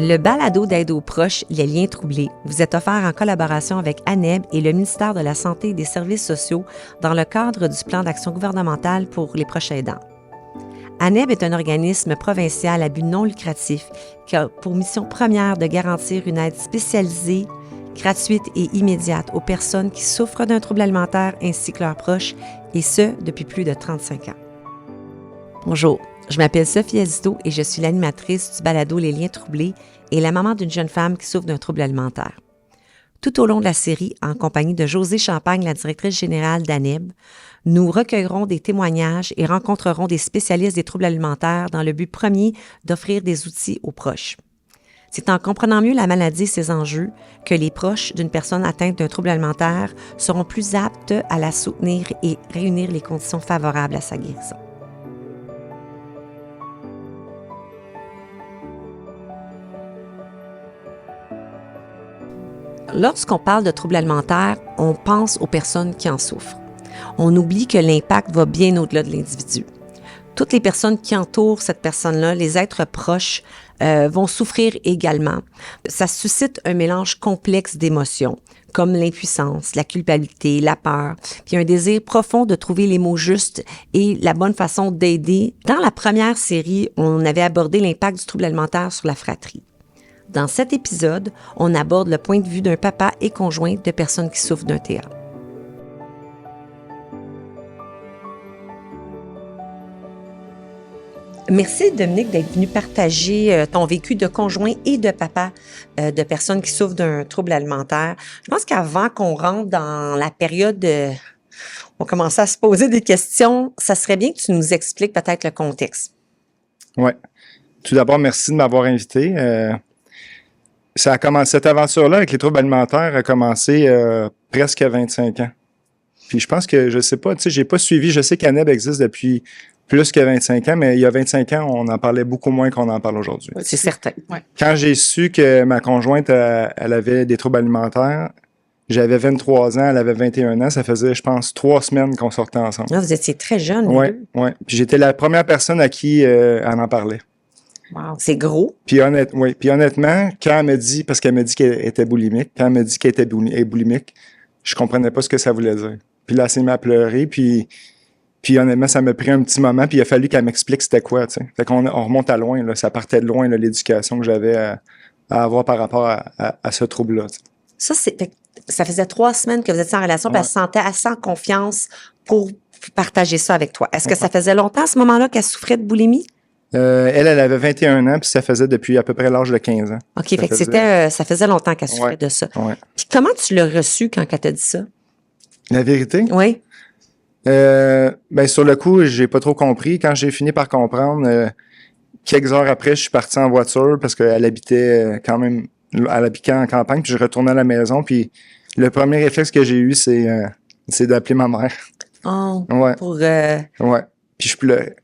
Le balado d'aide aux proches, les liens troublés, vous est offert en collaboration avec ANEB et le ministère de la Santé et des Services sociaux dans le cadre du plan d'action gouvernemental pour les proches aidants. ANEB est un organisme provincial à but non lucratif qui a pour mission première de garantir une aide spécialisée, gratuite et immédiate aux personnes qui souffrent d'un trouble alimentaire ainsi que leurs proches, et ce, depuis plus de 35 ans. Bonjour. Je m'appelle Sophie Azito et je suis l'animatrice du balado Les liens troublés et la maman d'une jeune femme qui souffre d'un trouble alimentaire. Tout au long de la série, en compagnie de Josée Champagne, la directrice générale d'ANEB, nous recueillerons des témoignages et rencontrerons des spécialistes des troubles alimentaires dans le but premier d'offrir des outils aux proches. C'est en comprenant mieux la maladie et ses enjeux que les proches d'une personne atteinte d'un trouble alimentaire seront plus aptes à la soutenir et réunir les conditions favorables à sa guérison. Lorsqu'on parle de troubles alimentaires, on pense aux personnes qui en souffrent. On oublie que l'impact va bien au-delà de l'individu. Toutes les personnes qui entourent cette personne-là, les êtres proches, vont souffrir également. Ça suscite un mélange complexe d'émotions, comme l'impuissance, la culpabilité, la peur, puis un désir profond de trouver les mots justes et la bonne façon d'aider. Dans la première série, on avait abordé l'impact du trouble alimentaire sur la fratrie. Dans cet épisode, on aborde le point de vue d'un papa et conjoint de personnes qui souffrent d'un TA. Merci Dominique d'être venu partager ton vécu de conjoint et de papa de personnes qui souffrent d'un trouble alimentaire. Je pense qu'avant qu'on rentre dans la période, on commence à se poser des questions, ça serait bien que tu nous expliques peut-être le contexte. Oui. Tout d'abord, merci de m'avoir invité. Ça a commencé, cette aventure-là avec les troubles alimentaires a commencé presque à 25 ans. Puis je pense que, je sais pas, tu sais, j'ai pas suivi, je sais qu'ANEB existe depuis plus que 25 ans, mais il y a 25 ans, on en parlait beaucoup moins qu'on en parle aujourd'hui. Oui, c'est certain. Ouais. Quand j'ai su que ma conjointe, elle avait des troubles alimentaires, j'avais 23 ans, elle avait 21 ans, ça faisait, je pense, 3 semaines qu'on sortait ensemble. Ah, vous étiez très jeune. Oui, oui. Puis j'étais la première personne à qui elle en parlait. Wow, c'est gros. Puis honnêtement, quand elle me dit, parce qu'elle me dit qu'elle était boulimique, quand elle me dit qu'elle était boulimique, je comprenais pas ce que ça voulait dire. Puis là, elle s'est mise à pleurer, puis honnêtement, ça m'a pris un petit moment, puis il a fallu qu'elle m'explique c'était quoi, tu sais. Fait qu'on remonte à loin, là, ça partait de loin, là, l'éducation que j'avais à avoir par rapport à ce trouble-là. Tu sais. Ça faisait 3 semaines que vous étiez en relation, puis elle se sentait assez en confiance pour partager ça avec toi. Est-ce que ça faisait longtemps à ce moment-là qu'elle souffrait de boulimie? Elle avait 21 ans, puis ça faisait depuis à peu près l'âge de 15 ans. OK, fait que ça faisait longtemps qu'elle souffrait de ça. Ouais. Puis comment tu l'as reçu quand elle t'a dit ça? La vérité? Oui. Ben sur le coup, j'ai pas trop compris. Quand j'ai fini par comprendre, quelques heures après, je suis parti en voiture parce qu'elle habitait quand même, elle habitait en campagne, puis je retournais à la maison, puis le premier réflexe que j'ai eu, c'est d'appeler ma mère. Oh, ouais. Pour... Ouais, puis je pleurais.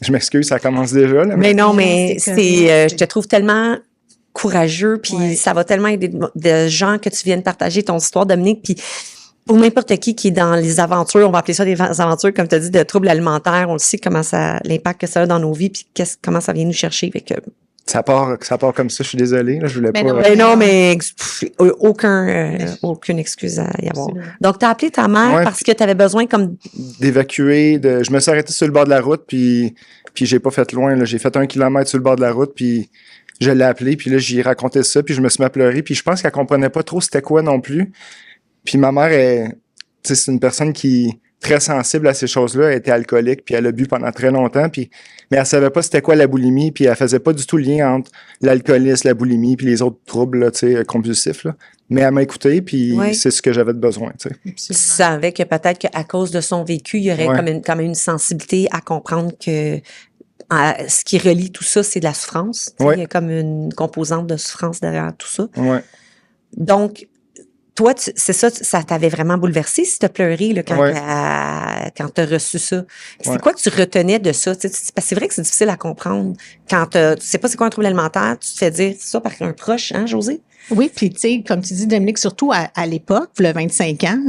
Je m'excuse, ça commence déjà. Là, mais non, mais je te trouve tellement courageux, puis ça va tellement aider de gens que tu viennes partager ton histoire, Dominique, puis pour n'importe qui est dans les aventures, on va appeler ça des aventures, comme tu as dit, de troubles alimentaires, on le sait comment l'impact que ça a dans nos vies, puis comment ça vient nous chercher. Fait que... Ça part comme ça, je suis désolé, là, je voulais pas... mais aucune excuse à y avoir. Donc, tu as appelé ta mère parce que tu avais besoin comme... d'évacuer, je me suis arrêté sur le bord de la route, puis j'ai pas fait loin, là, j'ai fait 1 kilomètre sur le bord de la route, puis je l'ai appelé, puis là, j'y racontais ça, puis je me suis mis à pleurer, puis je pense qu'elle comprenait pas trop c'était quoi non plus. Puis ma mère, c'est une personne qui est très sensible à ces choses-là. Elle était alcoolique, puis elle a bu pendant très longtemps, mais elle savait pas c'était quoi la boulimie, puis elle faisait pas du tout le lien entre l'alcoolisme, la boulimie, puis les autres troubles là, compulsifs. Là. Mais elle m'a écouté, puis c'est ce que j'avais de besoin. Tu savais que peut-être qu'à cause de son vécu, il y aurait quand même une sensibilité à comprendre que ce qui relie tout ça, c'est de la souffrance. Il y a comme une composante de souffrance derrière tout ça. Ouais. Donc, toi, c'est ça, ça t'avait vraiment bouleversé si t'as pleuré là, quand t'as reçu ça. C'est quoi que tu retenais de ça? Parce que c'est vrai que c'est difficile à comprendre. Quand tu sais pas c'est quoi un trouble alimentaire, tu te fais dire ça par un proche, hein, Josée? Oui, puis tu sais, comme tu dis, Dominique, surtout à l'époque, le 25 ans,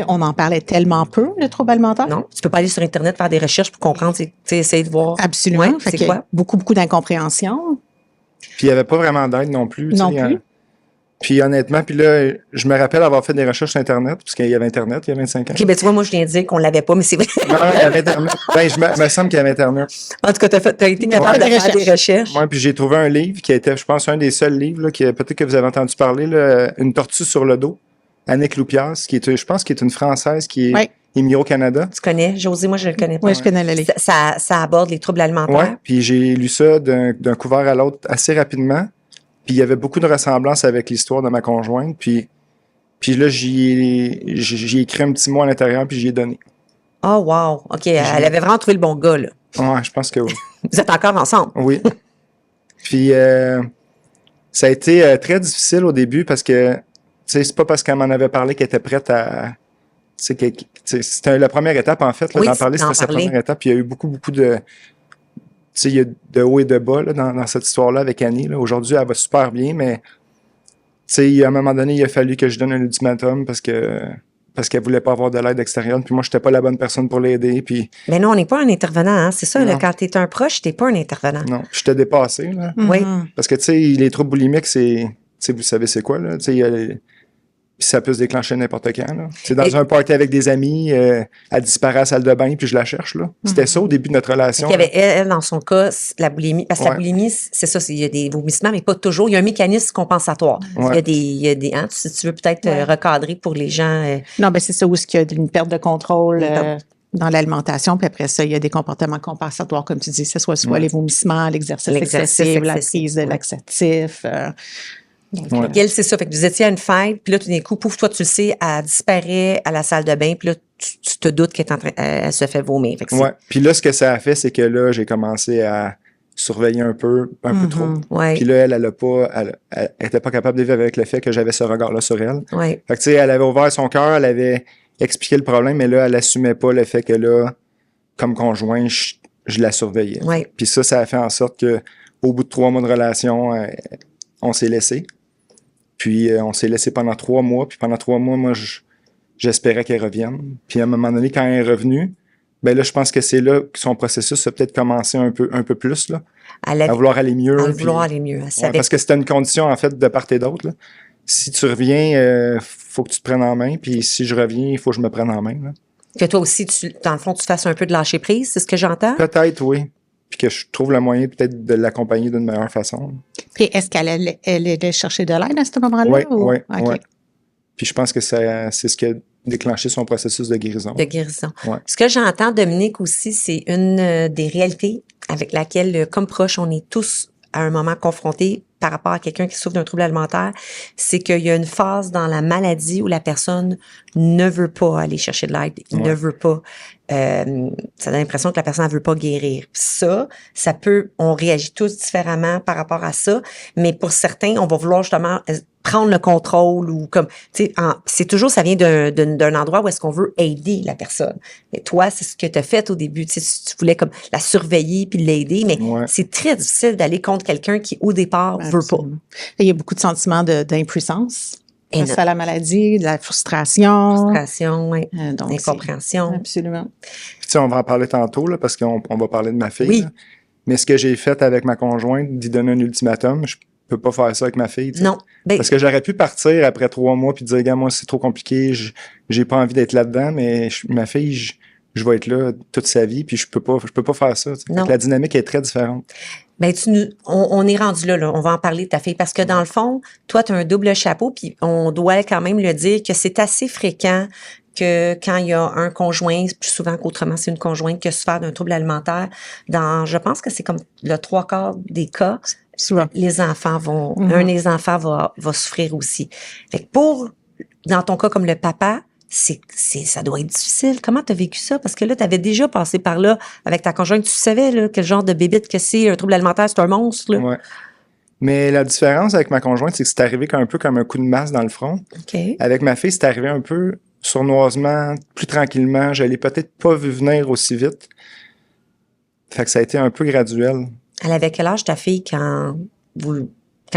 on en parlait tellement peu, le trouble alimentaire. Non, tu peux pas aller sur Internet faire des recherches pour comprendre, essayer de voir. Absolument. Ouais, c'est quoi? Beaucoup d'incompréhension. Puis il n'y avait pas vraiment d'aide non plus. Non tu sais, plus. Puis honnêtement, puis là, je me rappelle avoir fait des recherches sur Internet, parce qu'il y avait Internet il y a 25 ans. OK, ben tu vois, moi, je viens de dire qu'on l'avait pas, mais c'est vrai. Non, il y avait Internet. Ben, me semble qu'il y avait Internet. En tout cas, t'as été capable de faire des recherches. Ouais, puis j'ai trouvé un livre qui était, je pense, un des seuls livres, là, qui peut-être que vous avez entendu parler, là, Une tortue sur le dos, Annick Loupias, qui est, je pense, qui est une Française qui est émigrée au Canada. Tu connais? José, moi, je le connais pas. Oui, je connais le livre. Ça aborde les troubles alimentaires. Ouais, puis j'ai lu ça d'un couvert à l'autre assez rapidement. Puis il y avait beaucoup de ressemblances avec l'histoire de ma conjointe. Puis là, j'ai écrit un petit mot à l'intérieur, puis j'y ai donné. Oh, wow. OK, elle avait vraiment trouvé le bon gars, là. Ouais, je pense que oui. Vous êtes encore ensemble? Oui. Puis ça a été très difficile au début parce que, tu sais, c'est pas parce qu'elle m'en avait parlé qu'elle était prête à... C'était la première étape, en fait, là, Oui, d'en parler. C'était sa première étape. Puis il y a eu beaucoup de... Tu sais, il y a de haut et de bas là, dans cette histoire-là avec Annie. Là. Aujourd'hui, elle va super bien, mais tu sais, à un moment donné, il a fallu que je donne un ultimatum parce qu'elle voulait pas avoir de l'aide extérieure. Puis moi, j'étais pas la bonne personne pour l'aider. Puis Mais non, on n'est pas un intervenant, hein? C'est ça, là, quand t'es un proche, t'es pas un intervenant. non, j'étais dépassé. Là. Oui. Parce que, tu sais, les troubles boulimiques, c'est... Tu sais, vous savez c'est quoi, là? Tu sais, ça peut se déclencher n'importe quand. Là. C'est dans un party avec des amis, elle disparaît à la salle de bain, puis je la cherche. Là. C'était ça au début de notre relation. Il y avait, elle, dans son cas, la boulimie. Parce que la boulimie, c'est ça, il y a des vomissements, mais pas toujours. Il y a un mécanisme compensatoire. Ouais. Il y a des hein, si tu veux peut-être recadrer pour les gens. Non, ben c'est ça où il y a une perte de contrôle dans l'alimentation, puis après ça, il y a des comportements compensatoires, comme tu dis, que ce soit les vomissements, l'exercice excessif, la prise de laxatifs. Donc, elle, c'est ça. Fait que vous étiez à une fête, puis là, tout d'un coup, pouf, toi, tu le sais, elle disparaît à la salle de bain, puis là, tu te doutes qu'elle se fait vomir. Fait que Puis là, ce que ça a fait, c'est que là, j'ai commencé à surveiller un peu trop. Ouais. Puis là, elle était pas capable de vivre avec le fait que j'avais ce regard-là sur elle. Ouais. Fait que tu sais, elle avait ouvert son cœur, elle avait expliqué le problème, mais là, elle assumait pas le fait que là, comme conjoint, je la surveillais. Ouais. Puis ça a fait en sorte que au bout de 3 mois de relation, on s'est laissé. Puis on s'est laissé pendant 3 mois. Puis pendant 3 mois, moi, j'espérais qu'elle revienne. Puis à un moment donné, quand elle est revenue, ben là, je pense que c'est là que son processus a peut-être commencé un peu plus, là. À vouloir aller mieux. Parce que c'était une condition, en fait, de part et d'autre, là. Si tu reviens, faut que tu te prennes en main. Puis si je reviens, il faut que je me prenne en main, là. Que toi aussi, dans le fond, tu fasses un peu de lâcher prise, c'est ce que j'entends? Peut-être, oui. Puis que je trouve le moyen peut-être de l'accompagner d'une meilleure façon. Puis est-ce qu'elle allait chercher de l'aide à ce moment-là? Oui. Puis je pense que c'est ce qui a déclenché son processus de guérison. Ouais. Ce que j'entends, Dominique, aussi, c'est une des réalités avec laquelle, comme proche, on est tous à un moment confrontés par rapport à quelqu'un qui souffre d'un trouble alimentaire, c'est qu'il y a une phase dans la maladie où la personne ne veut pas aller chercher de l'aide, ne veut pas. Ça donne l'impression que la personne ne veut pas guérir. Ça peut, on réagit tous différemment par rapport à ça, mais pour certains, on va vouloir justement prendre le contrôle ou comme, tu sais, c'est toujours, ça vient d'un endroit où est-ce qu'on veut aider la personne. Mais toi, c'est ce que tu as fait au début, tu sais, tu voulais comme la surveiller puis l'aider, mais c'est très difficile d'aller contre quelqu'un qui, au départ, veut pas. Il y a beaucoup de sentiments d'impuissance. Face à la maladie, de la frustration. Oui. L'incompréhension. Absolument. Tu sais, on va en parler tantôt, là, parce qu'on va parler de ma fille. Oui. Là. Mais ce que j'ai fait avec ma conjointe, d'y donner un ultimatum, je peux pas faire ça avec ma fille. Non. Parce que j'aurais pu partir après 3 mois puis dire, gars, moi, c'est trop compliqué, j'ai pas envie d'être là-dedans, mais ma fille, je vais être là toute sa vie, puis je peux pas faire ça. La dynamique est très différente. Ben, on est rendu là, on va en parler de ta fille, parce que dans le fond, toi, tu as un double chapeau, puis on doit quand même le dire que c'est assez fréquent que quand il y a un conjoint, plus souvent qu'autrement, c'est une conjointe qui souffre d'un trouble alimentaire, je pense que c'est comme le 3/4 des cas, souvent. Les enfants un des enfants va souffrir aussi. Fait que dans ton cas, comme le papa, ça doit être difficile. Comment tu as vécu ça? Parce que là, tu avais déjà passé par là avec ta conjointe. Tu savais là, quel genre de bébite que c'est, un trouble alimentaire, c'est un monstre. Là. Ouais. Mais la différence avec ma conjointe, c'est que c'est arrivé un peu comme un coup de masse dans le front. Okay. Avec ma fille, c'est arrivé un peu sournoisement, plus tranquillement. Je l'ai peut-être pas vu venir aussi vite. Fait que ça a été un peu graduel. Elle avait quel âge, ta fille, quand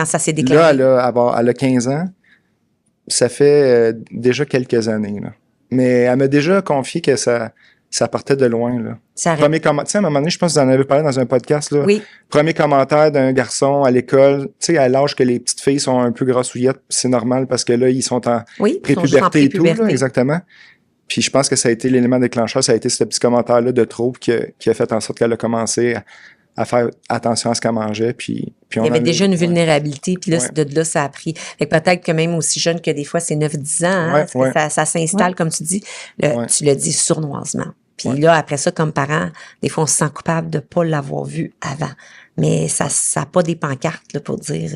ça s'est déclaré? Là, elle a 15 ans. Ça fait déjà quelques années. Là. Mais elle m'a déjà confié que ça ça partait de loin, là. Ça arrête. Premier commentaire, tu sais, à un moment donné, je pense que vous en avez parlé dans un podcast, là. Oui. Premier commentaire d'un garçon à l'école, tu sais, à l'âge que les petites filles sont un peu grassouillettes, c'est normal parce que là, ils sont en Oui, ils sont juste en prépuberté et tout, là, prépuberté. exactement. Puis je pense que ça a été l'élément déclencheur, ça a été ce petit commentaire-là de trouble qui a fait en sorte qu'elle a commencé à faire attention à ce qu'elle mangeait. Puis Il y avait déjà une vulnérabilité, puis là, Ouais. de là, ça a pris. Fait que peut-être que même aussi jeune que des fois, c'est 9-10 ans, hein, Ouais, parce que ouais. ça s'installe, comme tu dis, tu le dis sournoisement. Puis là, après ça, comme parent, des fois, on se sent coupable de pas l'avoir vu avant. Mais ça n'a pas des pancartes là, pour dire...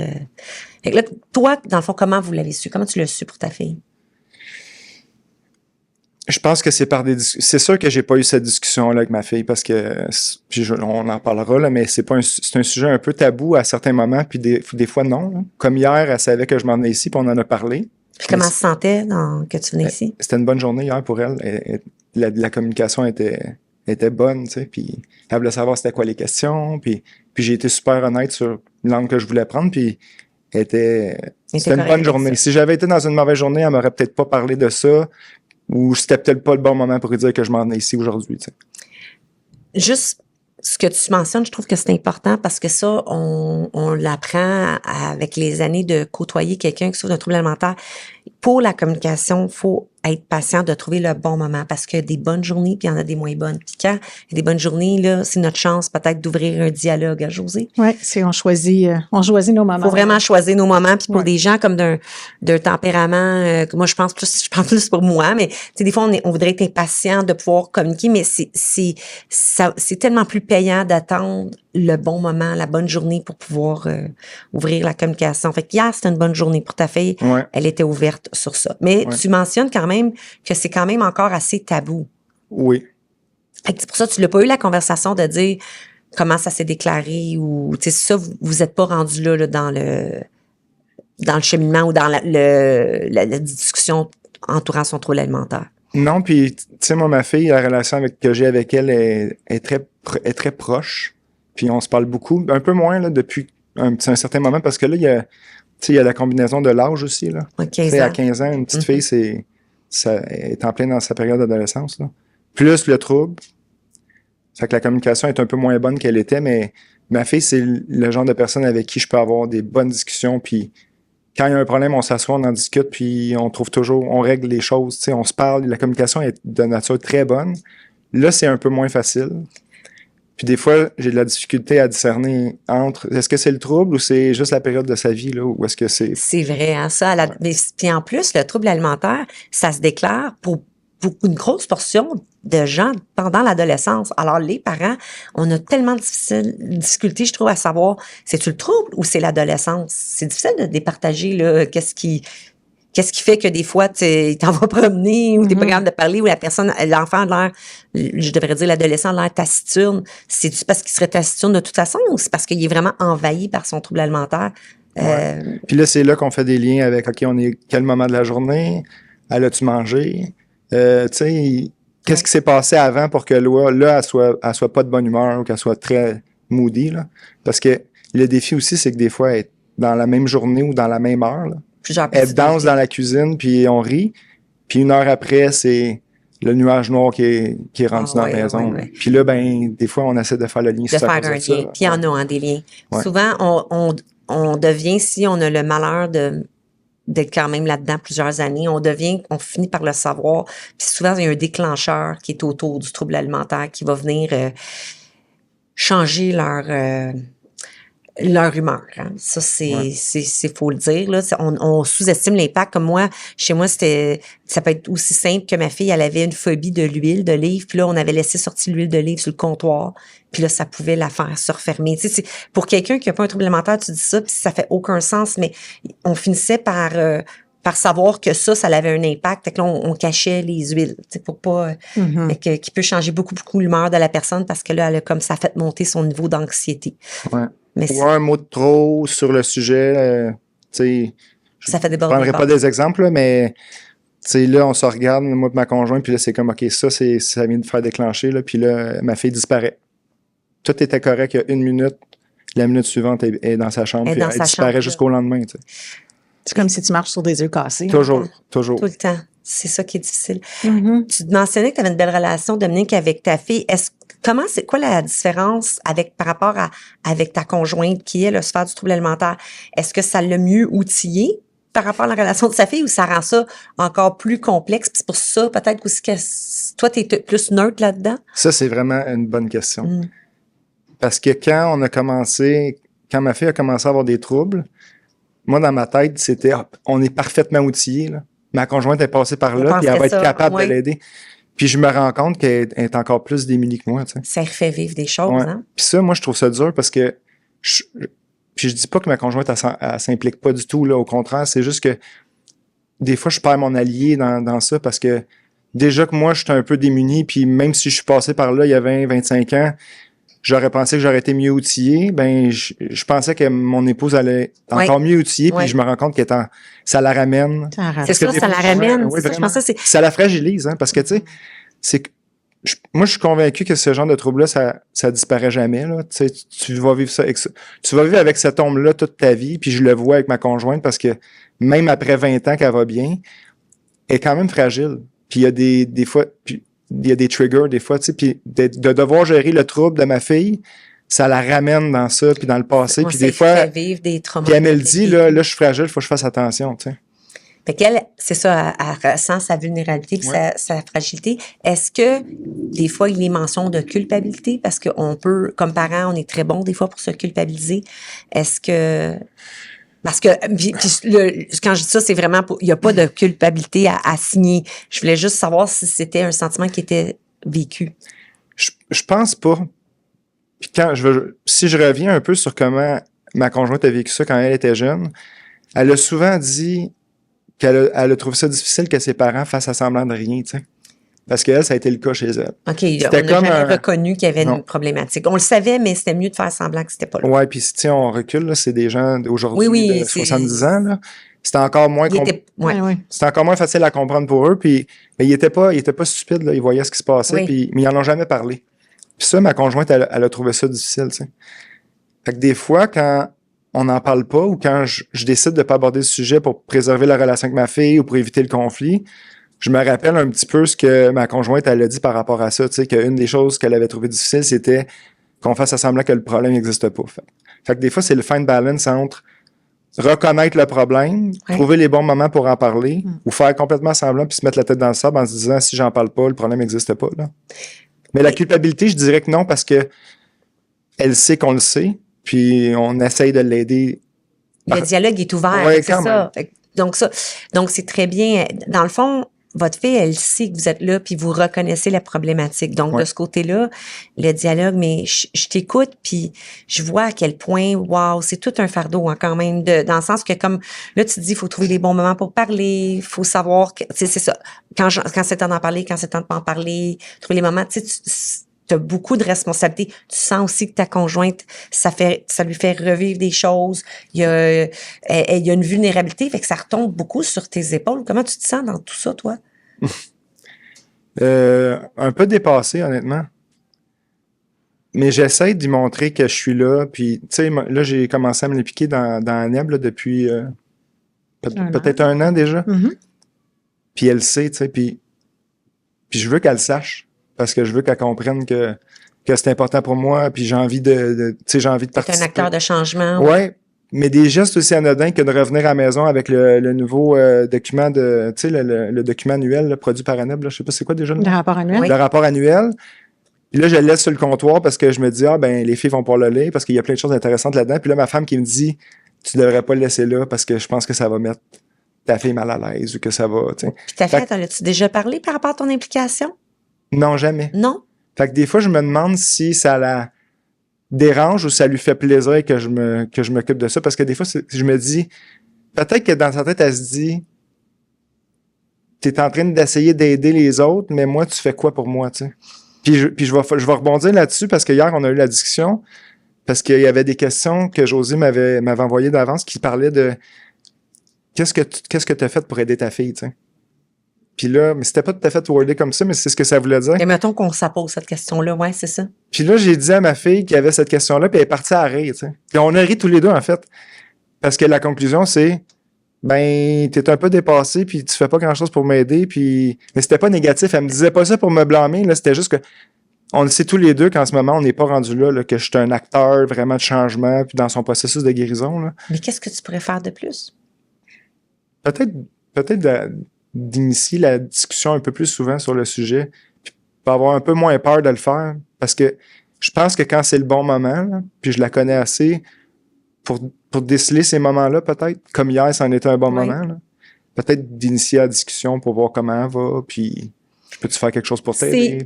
Fait que là, toi, dans le fond, comment vous l'avez su? Comment tu l'as su pour ta fille? Je pense que c'est par des c'est sûr que j'ai pas eu cette discussion-là avec ma fille parce que puis on en parlera là, mais c'est un sujet un peu tabou à certains moments, puis des fois non. Là. Comme hier, elle savait que je m'en venais ici, puis on en a parlé. Puis comment elle se sentait que tu venais ici? C'était une bonne journée hier pour elle. La communication était bonne, tu sais, puis elle voulait savoir c'était quoi les questions, puis j'ai été super honnête sur l'angle que je voulais prendre, puis c'était une bonne journée. Si j'avais été dans une mauvaise journée, elle m'aurait peut-être pas parlé de ça, ou c'était peut-être pas le bon moment pour lui dire que je m'en venais ici aujourd'hui, tu sais. Juste ce que tu mentionnes, je trouve que c'est important parce que ça, on l'apprend avec les années de côtoyer quelqu'un qui souffre d'un trouble alimentaire. Pour la communication, il faut être patient de trouver le bon moment parce qu'il y a des bonnes journées puis il y en a des moins bonnes. Puis quand il y a des bonnes journées, là, c'est notre chance peut-être d'ouvrir un dialogue à Josée. Oui, on choisit nos moments. Il faut vraiment choisir nos moments. Puis pour des gens comme d'un tempérament, moi je pense plus pour moi, mais tu sais, des fois on voudrait être impatient de pouvoir communiquer, mais c'est tellement plus payant d'attendre le bon moment, la bonne journée pour pouvoir ouvrir la communication. Fait qu'hier, c'était une bonne journée pour ta fille. Ouais. Elle était ouverte sur ça. Mais tu mentionnes quand même que c'est quand même encore assez tabou. Oui. Fait que c'est pour ça que tu l'as pas eu la conversation de dire comment ça s'est déclaré ou, tu sais, ça, vous êtes pas rendu là, dans le cheminement ou dans la discussion entourant son trouble alimentaire. Non, puis tu sais, moi, ma fille, la relation que j'ai avec elle est très proche. Puis on se parle beaucoup, un peu moins là, depuis un certain moment, parce que là, il y a la combinaison de l'âge aussi. Là. À 15 ans. ans. À 15 ans, une petite fille, ça est en plein dans sa période d'adolescence. Là. Plus le trouble. Fait que la communication est un peu moins bonne qu'elle était, mais ma fille, c'est le genre de personne avec qui je peux avoir des bonnes discussions. Puis quand il y a un problème, on s'assoit, on en discute, puis on règle les choses. On se parle. La communication est de nature très bonne. Là, c'est un peu moins facile. Puis des fois, j'ai de la difficulté à discerner entre est-ce que c'est le trouble ou c'est juste la période de sa vie, là, ou est-ce que c'est... C'est vrai, hein, ça. Puis en plus, le trouble alimentaire, ça se déclare pour une grosse portion de gens pendant l'adolescence. Alors, les parents, on a tellement de difficultés, je trouve, à savoir, c'est-tu le trouble ou c'est l'adolescence? C'est difficile de départager, là, qu'est-ce qui fait que des fois, tu t'en vas promener ou t'es pas capable de parler ou l'enfant a l'air, je devrais dire l'adolescent a l'air taciturne. C'est-tu parce qu'il serait taciturne de toute façon ou c'est parce qu'il est vraiment envahi par son trouble alimentaire? Puis là, c'est là qu'on fait des liens avec, OK, on est quel moment de la journée? As-tu mangé? Tu sais, qu'est-ce qui s'est passé avant pour que là, elle soit pas de bonne humeur ou qu'elle soit très moody, là? Parce que le défi aussi, c'est que des fois, elle est dans la même journée ou dans la même heure, là. Elle danse dans la cuisine, puis on rit. Puis une heure après, c'est le nuage noir qui est rendu dans la maison. Ouais. Puis là, ben, des fois, on essaie de faire le lien. De faire un lien. Puis il y en a, des liens. Ouais. Souvent, on devient, si on a le malheur d'être quand même là-dedans plusieurs années, on finit par le savoir. Puis souvent, il y a un déclencheur qui est autour du trouble alimentaire qui va venir changer leur humeur. Hein. Ça, c'est faut le dire. Là. On sous-estime l'impact. Comme moi, chez moi, ça peut être aussi simple que ma fille, elle avait une phobie de l'huile d'olive. Puis là, on avait laissé sortir l'huile d'olive sur le comptoir. Puis là, ça pouvait la faire se refermer. Tu sais, pour quelqu'un qui n'a pas un trouble alimentaire, tu dis ça, puis ça fait aucun sens. Mais on finissait par savoir que ça avait un impact. Fait que là, on cachait les huiles, tu sais, pour pas, qui peut changer beaucoup, beaucoup l'humeur de la personne parce que là, elle a comme ça fait monter son niveau d'anxiété. Ouais. Mais ou un mot de trop sur le sujet, tu sais. Ça fait déborder. Je prendrai pas des exemples, là, mais tu sais, là, on se regarde, moi et ma conjointe, puis là, c'est comme, OK, ça vient de faire déclencher, là, puis là, ma fille disparaît. Tout était correct il y a 1 minute. La minute suivante, elle est dans sa chambre, puis elle disparaît jusqu'au lendemain, tu sais. C'est comme si tu marches sur des œufs cassés. Toujours. Tout le temps. C'est ça qui est difficile. Mm-hmm. Tu mentionnais que tu avais une belle relation, Dominique, avec ta fille. C'est quoi la différence par rapport avec ta conjointe qui est le sphère du trouble alimentaire? Est-ce que ça l'a mieux outillé par rapport à la relation de sa fille ou ça rend ça encore plus complexe? Puis c'est pour ça, peut-être aussi que toi, tu es plus neutre là-dedans? Ça, c'est vraiment une bonne question. Parce que quand ma fille a commencé à avoir des troubles, moi, dans ma tête, c'était, on est parfaitement outillés, là. Ma conjointe est passée par là, puis elle va être capable de l'aider. Puis je me rends compte qu'elle est encore plus démunie que moi, tu sais. Ça refait vivre des choses, hein? Puis ça, moi, je trouve ça dur parce que puis je dis pas que ma conjointe, elle s'implique pas du tout, là. Au contraire, c'est juste que des fois, je perds mon allié dans ça parce que déjà que moi, j'étais un peu démuni, puis même si je suis passé par là il y a 20, 25 ans, j'aurais pensé que j'aurais été mieux outillé. Ben, je pensais que mon épouse allait être encore mieux outillée, puis je me rends compte ça la ramène. C'est ça, ça la ramène. Oui, je pense que ça la fragilise, hein, parce que, tu sais, moi, je suis convaincu que ce genre de trouble-là, ça disparaît jamais, là. Tu sais, tu vas vivre ça tu vas vivre avec cette ombre-là toute ta vie, puis je le vois avec ma conjointe parce que même après 20 ans qu'elle va bien, elle est quand même fragile. Puis il y a des fois, puis il y a des triggers des fois, tu sais, puis de devoir gérer le trouble de ma fille, ça la ramène dans ça, puis dans le passé, puis des fois, vivre des traumas. Puis elle me le dit, là, je suis fragile, il faut que je fasse attention, tu sais. Fait qu'elle, c'est ça, elle ressent sa vulnérabilité puis sa fragilité. Est-ce que, des fois, il y a des mentions de culpabilité? Parce qu'on peut, comme parents, on est très bon des fois pour se culpabiliser. Est-ce que... Parce que, quand je dis ça, c'est vraiment... Il n'y a pas de culpabilité à signer. Je voulais juste savoir si c'était un sentiment qui était vécu. Je pense pas. Puis si je reviens un peu sur comment ma conjointe a vécu ça quand elle était jeune, elle a souvent dit qu'elle a trouvé ça difficile que ses parents fassent semblant de rien, tu sais. Parce qu'elle, ça a été le cas chez elle. OK, on n'a jamais reconnu qu'il y avait une problématique. On le savait, mais c'était mieux de faire semblant que c'était pas là. Ouais, puis si on recule, là, c'est des gens d'aujourd'hui de 70 ans, là. C'était encore moins c'était encore moins facile à comprendre pour eux, puis mais ils étaient pas stupides, là, ils voyaient ce qui se passait, puis mais ils en ont jamais parlé. Puis ça, ma conjointe, elle a trouvé ça difficile, tu sais. Fait que des fois, quand on n'en parle pas ou quand je décide de pas aborder le sujet pour préserver la relation avec ma fille ou pour éviter le conflit, je me rappelle un petit peu ce que ma conjointe, elle a dit par rapport à ça, tu sais, qu'une des choses qu'elle avait trouvé difficile, c'était qu'on fasse semblant que le problème n'existe pas. Fait que des fois, c'est le fine balance entre reconnaître le problème, trouver les bons moments pour en parler, ou faire complètement semblant puis se mettre la tête dans le sable en se disant, si j'en parle pas, le problème n'existe pas, là. Mais la culpabilité, je dirais que non, parce que elle sait qu'on le sait, puis on essaye de l'aider. Le dialogue est ouvert, c'est ça. Donc, c'est très bien. Dans le fond, votre fille, elle sait que vous êtes là, puis vous reconnaissez la problématique. Donc, de ce côté-là, le dialogue, mais je t'écoute, puis je vois à quel point, wow, c'est tout un fardeau, hein, quand même, dans le sens que, comme là, tu te dis, il faut trouver les bons moments pour parler, il faut savoir que, c'est ça, quand c'est temps d'en parler, quand c'est temps de pas en parler, trouver les moments, tu as beaucoup de responsabilités. Tu sens aussi que ta conjointe, ça lui fait revivre des choses. Il y a une vulnérabilité, fait que ça retombe beaucoup sur tes épaules. Comment tu te sens dans tout ça, toi? Un peu dépassé, honnêtement. Mais j'essaie d'y montrer que je suis là. Puis, tu sais, là, j'ai commencé à me l'impliquer dans la NEB là, depuis peut-être un an déjà. Mm-hmm. Puis elle sait, tu sais. Puis je veux qu'elle sache. Parce que je veux qu'elle comprenne que c'est important pour moi, puis j'ai envie de participer. C'est un acteur de changement. Ouais, mais des gestes aussi anodins que de revenir à la maison avec le nouveau document tu sais, le document annuel là, produit par ANEB, là, je sais pas c'est quoi déjà le rapport annuel. Le rapport annuel. Puis là, je le laisse sur le comptoir parce que je me dis, les filles vont pas le lire parce qu'il y a plein de choses intéressantes là-dedans. Puis là, ma femme qui me dit, tu devrais pas le laisser là parce que je pense que ça va mettre ta fille mal à l'aise ou que ça va, tu sais. Puis ta fille, as-tu déjà parlé par rapport à ton implication? Non, jamais. Non? Fait que des fois, je me demande si ça la dérange ou ça lui fait plaisir que je m'occupe de ça. Parce que des fois, je me dis, peut-être que dans sa tête, elle se dit, t'es en train d'essayer d'aider les autres, mais moi, tu fais quoi pour moi, tu sais? Puis je vais rebondir là-dessus parce que hier, on a eu la discussion parce qu'il y avait des questions que Josie m'avait envoyées d'avance qui parlaient de qu'est-ce que tu as fait pour aider ta fille, tu sais? Puis là, mais c'était pas tout à fait wordé comme ça, mais c'est ce que ça voulait dire. Et mettons qu'on pose cette question-là, ouais, c'est ça. Puis là, j'ai dit à ma fille qu'il y avait cette question-là, puis elle est partie à rire, tu sais. Puis on a ri tous les deux, en fait. Parce que la conclusion, c'est, ben, t'es un peu dépassé, puis tu fais pas grand-chose pour m'aider, puis... Mais c'était pas négatif, elle me disait pas ça pour me blâmer, là, c'était juste que on le sait tous les deux qu'en ce moment, on n'est pas rendu là, que je suis un acteur vraiment de changement, puis dans son processus de guérison, là. Mais qu'est-ce que tu pourrais faire de plus? Peut-être d'initier la discussion un peu plus souvent sur le sujet, puis pas avoir un peu moins peur de le faire, parce que je pense que quand c'est le bon moment, là, puis je la connais assez pour déceler ces moments-là, peut-être, comme hier, ça en était un bon moment, là. Peut-être d'initier la discussion pour voir comment elle va, puis peux-tu faire quelque chose pour t'aider?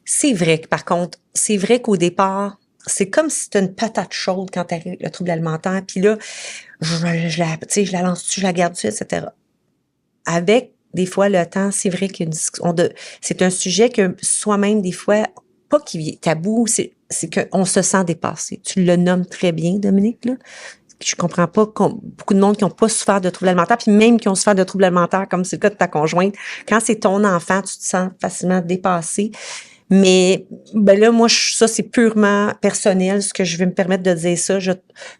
C'est vrai que, par contre, c'est vrai qu'au départ, c'est comme si c'était une patate chaude quand t'arrives le trouble alimentaire, puis là, je la lance dessus, je la garde dessus, etc. Avec, des fois, le temps, c'est vrai qu'il y a une discussion c'est un sujet que soi-même, des fois, pas qu'il est tabou, c'est qu'on se sent dépassé. Tu le nommes très bien, Dominique, là. Je comprends pas beaucoup de monde qui n'ont pas souffert de troubles alimentaires, puis même qui ont souffert de troubles alimentaires, comme c'est le cas de ta conjointe, quand c'est ton enfant, tu te sens facilement dépassé. Mais ben là, moi, ça, c'est purement personnel, ce que je vais me permettre de dire ça.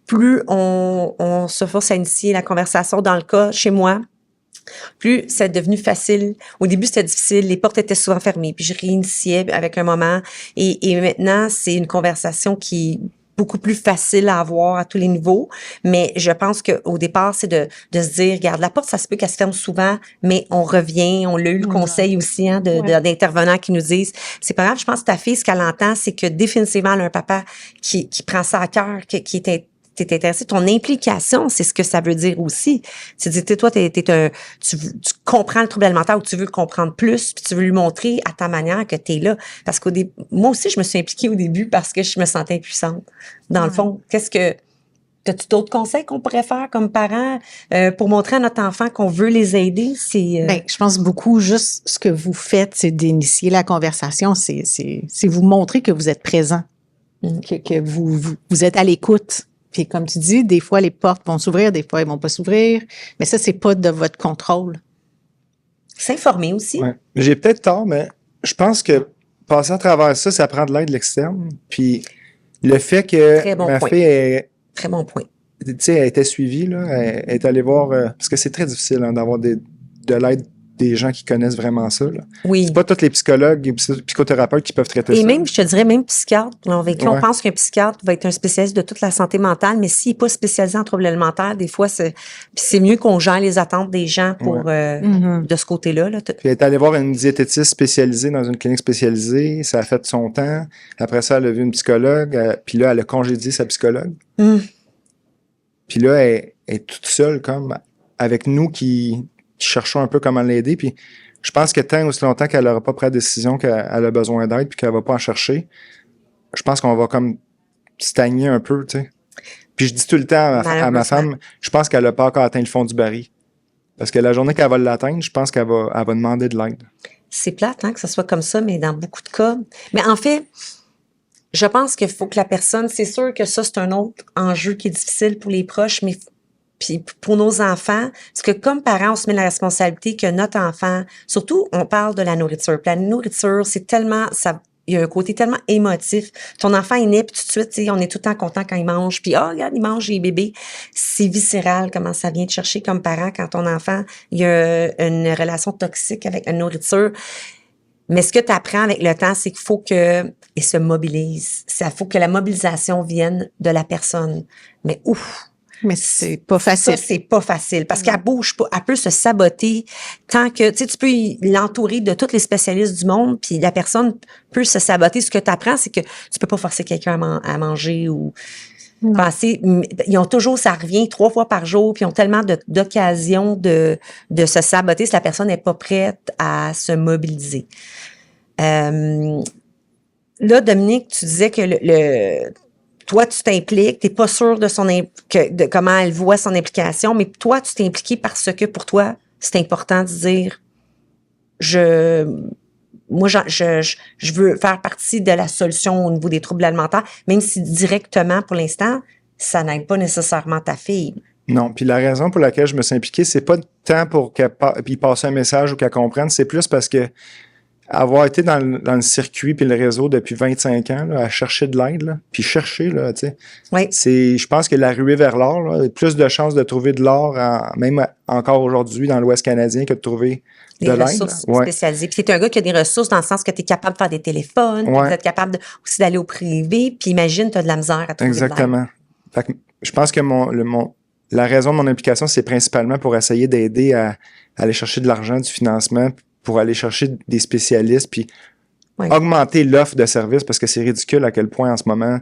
Plus on se force à initier la conversation, dans le cas chez moi, plus c'est devenu facile. Au début, c'était difficile. Les portes étaient souvent fermées. Puis je réinitiais avec un moment. Et maintenant, c'est une conversation qui est beaucoup plus facile à avoir à tous les niveaux. Mais je pense qu'au départ, c'est de se dire, regarde, la porte, ça se peut qu'elle se ferme souvent, mais on revient. On l'a eu le conseil aussi d'intervenants qui nous disent, c'est pas grave, je pense que ta fille, ce qu'elle entend, c'est que définitivement, elle a un papa qui prend ça à cœur, qui est t'es intéressé, ton implication, c'est ce que ça veut dire aussi. Tu dis, toi, tu comprends le trouble alimentaire ou tu veux le comprendre plus, puis tu veux lui montrer à ta manière que t'es là. Parce moi aussi, je me suis impliquée au début parce que je me sentais impuissante. Dans le fond, t'as-tu d'autres conseils qu'on pourrait faire comme parents pour montrer à notre enfant qu'on veut les aider? Ben, je pense beaucoup, juste ce que vous faites, c'est d'initier la conversation, c'est vous montrer que vous êtes présent, que vous êtes à l'écoute. Puis comme tu dis, des fois, les portes vont s'ouvrir, des fois, elles vont pas s'ouvrir. Mais ça, c'est pas de votre contrôle. S'informer aussi. Ouais. J'ai peut-être tort, mais je pense que passer à travers ça, ça prend de l'aide externe. Puis le fait que ma fille est... Très bon point. Tu sais, elle était suivie, là. Elle est allée voir... parce que c'est très difficile d'avoir de l'aide des gens qui connaissent vraiment ça, là. Oui. C'est pas tous les psychologues et psychothérapeutes qui peuvent traiter ça. Et même, je te dirais, même psychiatre. On pense qu'un psychiatre va être un spécialiste de toute la santé mentale, mais s'il n'est pas spécialisé en troubles alimentaires, des fois, c'est mieux qu'on gère les attentes des gens pour de ce côté-là. Là. Puis elle est allée voir une diététiste spécialisée dans une clinique spécialisée. Ça a fait son temps. Après ça, elle a vu une psychologue. Puis là, elle a congédié sa psychologue. Puis là, elle est toute seule, comme, avec nous qui cherchons un peu comment l'aider. Puis je pense que tant aussi longtemps qu'elle n'aura pas pris la décision qu'elle a besoin d'aide puis qu'elle va pas en chercher, je pense qu'on va comme stagner un peu, tu sais. Puis je dis tout le temps à ma femme, je pense qu'elle n'a pas encore atteint le fond du baril. Parce que la journée qu'elle va l'atteindre, je pense qu'elle va demander de l'aide. C'est plate, que ce soit comme ça, mais dans beaucoup de cas. Mais en fait, je pense qu'il faut que la personne, c'est sûr que ça, c'est un autre enjeu qui est difficile pour les proches, mais puis pour nos enfants, parce que comme parents, on se met la responsabilité que notre enfant, surtout, on parle de la nourriture. Puis la nourriture, c'est tellement, il y a un côté tellement émotif. Ton enfant est né, puis tout de suite, on est tout le temps content quand il mange. Puis, regarde, il mange, il est bébé. C'est viscéral comment ça vient te chercher comme parent quand ton enfant, il y a une relation toxique avec la nourriture. Mais ce que tu apprends avec le temps, c'est qu'il faut qu'il se mobilise. Il faut que la mobilisation vienne de la personne. Mais mais c'est pas facile. Ça, c'est pas facile parce qu'elle bouge pas. Elle peut se saboter tant que, tu peux l'entourer de tous les spécialistes du monde puis la personne peut se saboter. Ce que tu apprends, c'est que tu peux pas forcer quelqu'un à manger ou passer. Ils ont toujours, ça revient 3 fois par jour puis ils ont tellement d'occasions de se saboter si la personne n'est pas prête à se mobiliser. Là, Dominique, tu disais que toi, tu t'impliques, t'es pas sûr de comment elle voit son implication, mais toi, tu t'es impliqué parce que pour toi, c'est important de dire, je veux faire partie de la solution au niveau des troubles alimentaires, même si directement, pour l'instant, ça n'aide pas nécessairement ta fille. Non, puis la raison pour laquelle je me suis impliqué, c'est pas tant pour qu'elle passer un message ou qu'elle comprenne, c'est plus parce que avoir été dans le circuit puis le réseau depuis 25 ans, là, à chercher de l'aide, là, puis chercher, là, tu sais. Oui. Je pense que la ruée vers l'or, là, plus de chances de trouver de l'or, même encore aujourd'hui dans l'Ouest canadien, que de trouver Des de l'aide. ressources spécialisées. Puis t'es un gars qui a des ressources dans le sens que tu es capable de faire des téléphones, puis vous êtes capable aussi d'aller au privé, puis imagine, tu as de la misère à trouver Exactement. de l'aide. Fait que je pense que la raison de mon implication, c'est principalement pour essayer d'aider à aller chercher de l'argent, du financement, pour aller chercher des spécialistes, puis augmenter l'offre de services, parce que c'est ridicule à quel point en ce moment,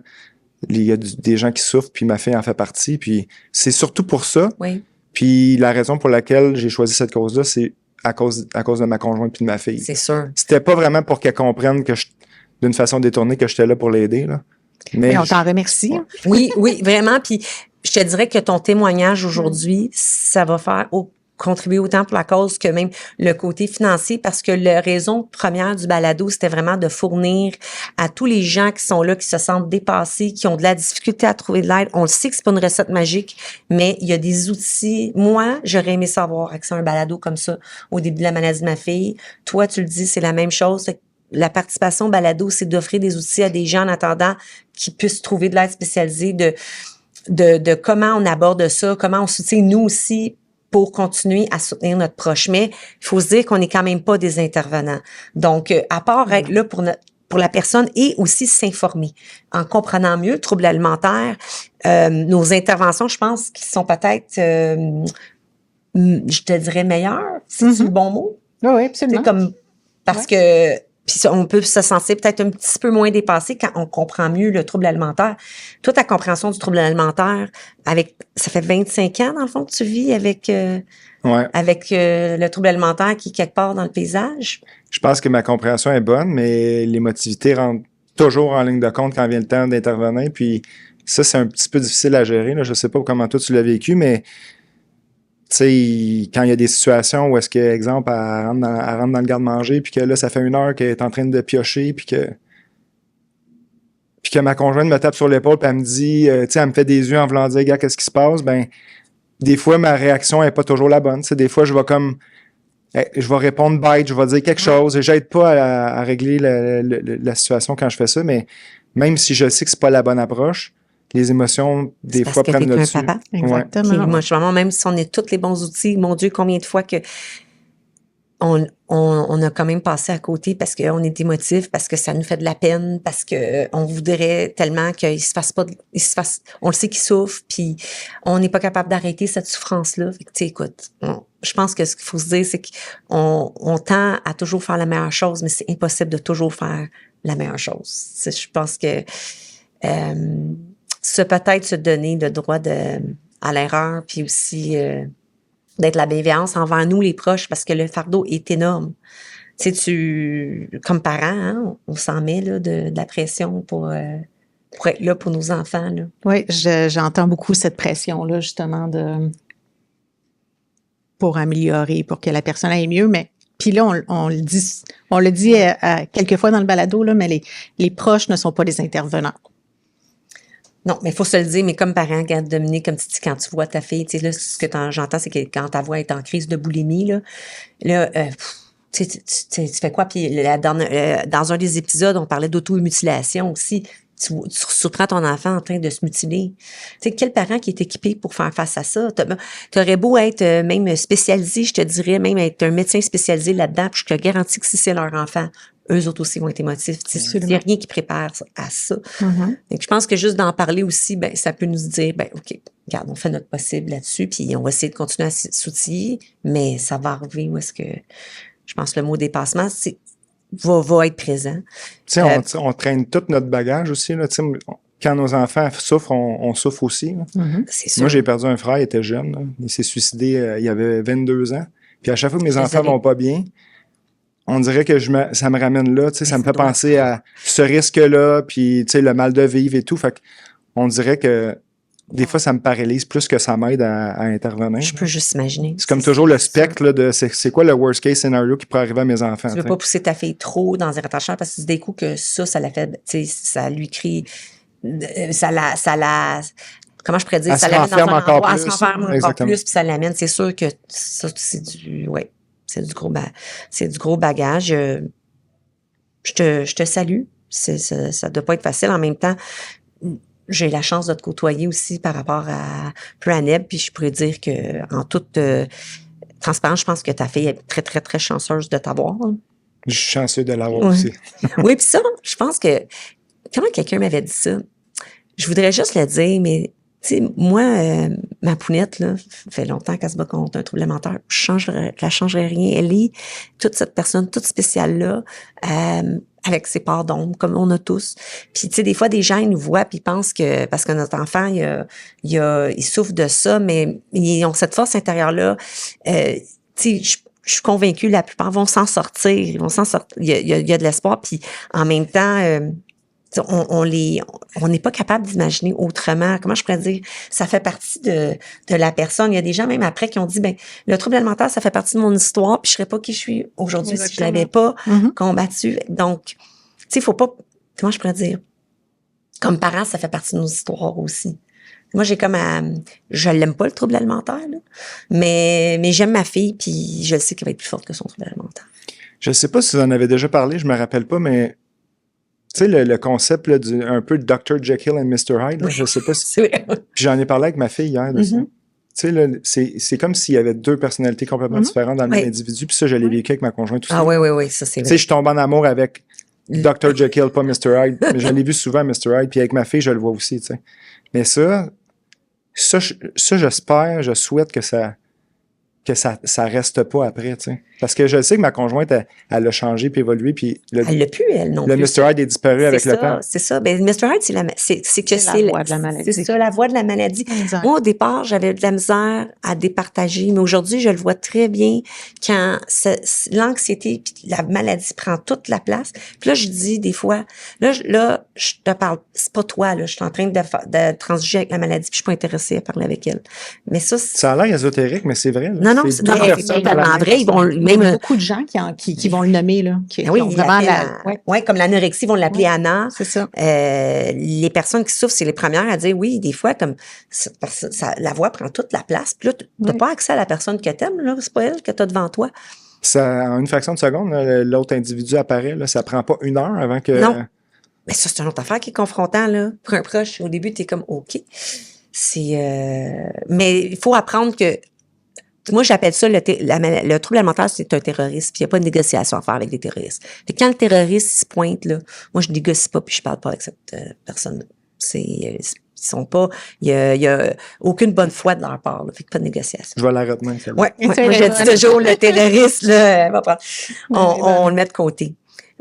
il y a des gens qui souffrent, puis ma fille en fait partie, puis c'est surtout pour ça. Oui. Puis la raison pour laquelle j'ai choisi cette cause-là, c'est à cause de ma conjointe puis de ma fille. C'est sûr. C'était pas vraiment pour qu'elle comprenne que d'une façon détournée que j'étais là pour l'aider, là. Mais on t'en remercie. Oui, vraiment. Puis je te dirais que ton témoignage aujourd'hui, ça va faire contribuer autant pour la cause que même le côté financier, parce que la raison première du balado, c'était vraiment de fournir à tous les gens qui sont là, qui se sentent dépassés, qui ont de la difficulté à trouver de l'aide. On le sait que c'est pas une recette magique, mais il y a des outils. Moi, j'aurais aimé savoir accès à un balado comme ça au début de la maladie de ma fille. Toi, tu le dis, c'est la même chose. La participation au balado, c'est d'offrir des outils à des gens en attendant qu'ils puissent trouver de l'aide spécialisée, de comment on aborde ça, comment on soutient nous aussi pour continuer à soutenir notre proche. Mais il faut se dire qu'on n'est quand même pas des intervenants. Donc, à part être là pour la personne et aussi s'informer en comprenant mieux le trouble alimentaire, nos interventions, je pense, qui sont peut-être, je te dirais meilleures, c'est le bon mot. Oui, absolument. Parce que puis on peut se sentir peut-être un petit peu moins dépassé quand on comprend mieux le trouble alimentaire. Toi, ta compréhension du trouble alimentaire, ça fait 25 ans, dans le fond, que tu vis avec le trouble alimentaire qui est quelque part dans le paysage? Je pense que ma compréhension est bonne, mais l'émotivité rentre toujours en ligne de compte quand vient le temps d'intervenir. Puis ça, c'est un petit peu difficile à gérer, là. Je sais pas comment toi tu l'as vécu, mais tu sais, quand il y a des situations où est-ce que, exemple, elle rentre dans le garde-manger, puis que là, ça fait 1 heure qu'elle est en train de piocher, puis que ma conjointe me tape sur l'épaule, puis elle me dit, tu sais, elle me fait des yeux en voulant dire, gars, qu'est-ce qui se passe? Ben, des fois, ma réaction est pas toujours la bonne. Tu sais, des fois, je vais répondre bête, je vais dire quelque chose, et j'aide pas à régler la situation quand je fais ça, mais même si je sais que c'est pas la bonne approche, les émotions, des fois, prennent le dessus. Papa. Exactement. Puis moi, vraiment, même si on a tous les bons outils, mon Dieu, combien de fois que on a quand même passé à côté parce qu'on est émotif, parce que ça nous fait de la peine, parce que on voudrait tellement qu'il se fasse pas, on le sait qu'il souffre, puis on n'est pas capable d'arrêter cette souffrance-là. Fait que, tu sais, écoute, je pense que ce qu'il faut se dire, c'est qu'on tend à toujours faire la meilleure chose, mais c'est impossible de toujours faire la meilleure chose. Je pense que peut-être se donner le droit à l'erreur, puis aussi d'être la bienveillance envers nous, les proches, parce que le fardeau est énorme. Tu sais, comme parents, hein, on s'en met là, de la pression pour être là pour nos enfants. Là. Oui, j'entends beaucoup cette pression-là, justement, pour améliorer, pour que la personne aille mieux, mais puis là, on le dit quelques fois dans le balado, là, mais les proches ne sont pas des intervenants. Non, mais il faut se le dire, mais comme parent, quand Dominique, comme tu dis, quand tu vois ta fille, tu sais, là, ce que j'entends, c'est que quand ta voix est en crise de boulimie, là, tu fais quoi? Puis dans un des épisodes, on parlait d'automutilation aussi. Tu surprends ton enfant en train de se mutiler. Tu sais, quel parent qui est équipé pour faire face à ça? T'aurais beau être même spécialisé, je te dirais, même être un médecin spécialisé là-dedans, puis je te garantis que si c'est leur enfant, eux autres aussi vont être émotifs. Il n'y a rien qui prépare à ça. Mm-hmm. Donc, je pense que juste d'en parler aussi, ben, ça peut nous dire, ben, OK, regarde, on fait notre possible là-dessus, puis on va essayer de continuer à s'outiller, mais ça va arriver où est-ce que, je pense que le mot dépassement, va être présent. Tu sais, on traîne tout notre bagage aussi, là. Tu sais, quand nos enfants souffrent, on souffre aussi, là. Mm-hmm. C'est sûr. Moi, j'ai perdu un frère, il était jeune, là. Il s'est suicidé, il avait 22 ans. Puis à chaque fois que mes enfants vont pas bien, on dirait que ça me ramène là, tu sais, ça me fait penser à ce risque-là, puis tu sais, le mal de vivre et tout. Fait qu'on dirait que des fois, ça me paralyse plus que ça m'aide à intervenir. Je peux juste imaginer. C'est comme toujours le spectre là, de c'est quoi le worst case scénario qui pourrait arriver à mes enfants. Tu veux pas pousser ta fille trop dans un attachement parce que des coups que ça la fait, tu sais, ça lui crie, ça la comment je pourrais dire, ça l'amène dans un endroit, elle s'enferme encore plus, puis ça l'amène. C'est sûr que ça, c'est du gros bagage. je te salue. Ça doit pas être facile. En même temps, j'ai la chance de te côtoyer aussi par rapport à Aneb, puis je pourrais dire que en toute transparence, je pense que ta fille est très, très, très chanceuse de t'avoir. Je suis chanceux de l'avoir aussi. Oui, puis ça, je pense que comment quelqu'un m'avait dit ça? Je voudrais juste le dire, mais tu sais, moi, ma pounette, là, fait longtemps qu'elle se bat contre un trouble alimentaire. Je la changerais rien. Elle est toute cette personne, toute spéciale-là, avec ses parts d'ombre, comme on a tous. Puis, tu sais, des fois, des gens, ils nous voient puis ils pensent que, parce que notre enfant, il souffre de ça, mais ils ont cette force intérieure-là. Tu sais, je suis convaincue, la plupart vont s'en sortir. Ils vont s'en sortir. Il y a de l'espoir. Puis, en même temps, on n'est pas capable d'imaginer autrement. Comment je pourrais dire? Ça fait partie de la personne. Il y a des gens, même après, qui ont dit, ben, le trouble alimentaire, ça fait partie de mon histoire, puis je serais pas qui je suis aujourd'hui si je l'avais pas combattu. Donc, tu sais, faut pas, comment je pourrais dire? Comme parents, ça fait partie de nos histoires aussi. Moi, j'ai comme je l'aime pas, le trouble alimentaire, là, mais j'aime ma fille, puis je sais qu'elle va être plus forte que son trouble alimentaire. Je sais pas si vous en avez déjà parlé, je me rappelle pas, mais tu sais, le concept là, un peu Dr. Jekyll and Mr. Hyde, là, je sais pas si... Puis j'en ai parlé avec ma fille hier de ça. Tu sais, là, c'est comme s'il y avait deux personnalités complètement différentes dans le même individu, puis ça, je l'ai vécu avec ma conjointe aussi. Ah oui, ça c'est vrai. Tu sais, je tombe en amour avec Dr. Jekyll, pas Mr. Hyde, mais je l'ai vu souvent, Mr. Hyde, puis avec ma fille, je le vois aussi, tu sais. Mais ça, j'espère, je souhaite que ça reste pas après, tu sais. Parce que je sais que ma conjointe, elle a changé puis évolué, puis elle l'a pu, elle non plus. Le Mr. Hyde est disparu avec le temps. C'est ça. Ben, Mr. Hyde, c'est la voie de la maladie. C'est ça, la voie de la maladie. Exact. Moi, au départ, j'avais de la misère à départager, mais aujourd'hui, je le vois très bien quand l'anxiété puis la maladie prend toute la place. Puis là, je dis des fois, là, je te parle, c'est pas toi, là, je suis en train de transiger avec la maladie, puis je suis pas intéressée à parler avec elle. Mais ça a l'air ésotérique, mais c'est vrai. Là. Non, c'est totalement vrai. Ils vont même beaucoup de gens qui vont le nommer, là. Oui, comme l'anorexie, ils vont l'appeler Anna. C'est ça. Les personnes qui souffrent, c'est les premières à dire oui, des fois, comme la voix prend toute la place. Puis là, t'as pas accès à la personne que t'aimes, là. C'est pas elle que t'as devant toi. Ça, en une fraction de seconde, l'autre individu apparaît, là. Ça prend pas 1 heure avant que. Non. Mais ça, c'est une autre affaire qui est confrontant, là. Pour un proche, au début, t'es comme OK. Mais il faut apprendre que. Moi, j'appelle ça le trouble alimentaire, c'est un terroriste, puis il n'y a pas de négociation à faire avec des terroristes. Fait que quand le terroriste se pointe, là, moi, je négocie pas, puis je parle pas avec cette personne. Ils sont pas, il y a aucune bonne foi de leur part, là. Fait que pas de négociation. Je vais la retenir, celle-là. Ouais. Moi, je dis toujours, le terroriste, là, va prendre. On le met de côté.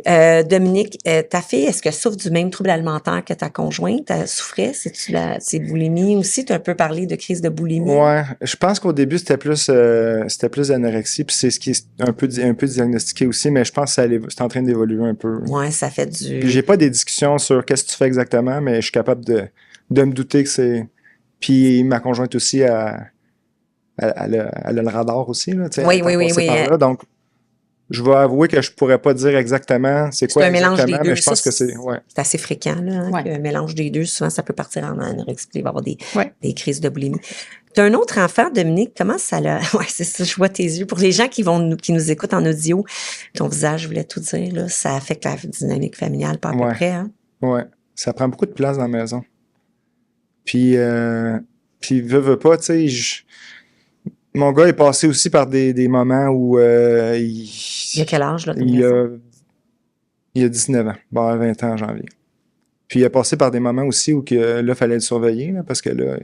Dominique, ta fille, est-ce qu'elle souffre du même trouble alimentaire que ta conjointe? Elle souffrait? C'est boulimie aussi? Tu as un peu parlé de crise de boulimie. Ouais. Je pense qu'au début, c'était plus d'anorexie, puis c'est ce qui est un peu diagnostiqué aussi, mais je pense que c'est en train d'évoluer un peu. Ouais, ça fait du... Puis j'ai pas des discussions sur qu'est-ce que tu fais exactement, mais je suis capable de me douter que c'est... Puis ma conjointe aussi, elle a le radar aussi, là. Oui. Donc, je vais avouer que je pourrais pas dire exactement c'est quoi exactement, mais je pense que c'est... Ouais. C'est assez fréquent, là, un mélange des deux. Souvent, ça peut partir en anorexie, il va y avoir des crises de boulimie. Tu as un autre enfant, Dominique, comment ça l'a... Ouais, c'est ça, je vois tes yeux. Pour les gens qui nous écoutent en audio, ton visage voulait tout dire, là, ça affecte la dynamique familiale, pas à peu près, hein? Ouais, ça prend beaucoup de place dans la maison. Puis veux pas, tu sais, mon gars est passé aussi par des moments où il a quel âge, là? Il a 19 ans, bon, 20 ans en janvier. Puis il a passé par des moments aussi où là, il fallait le surveiller, là, parce que là,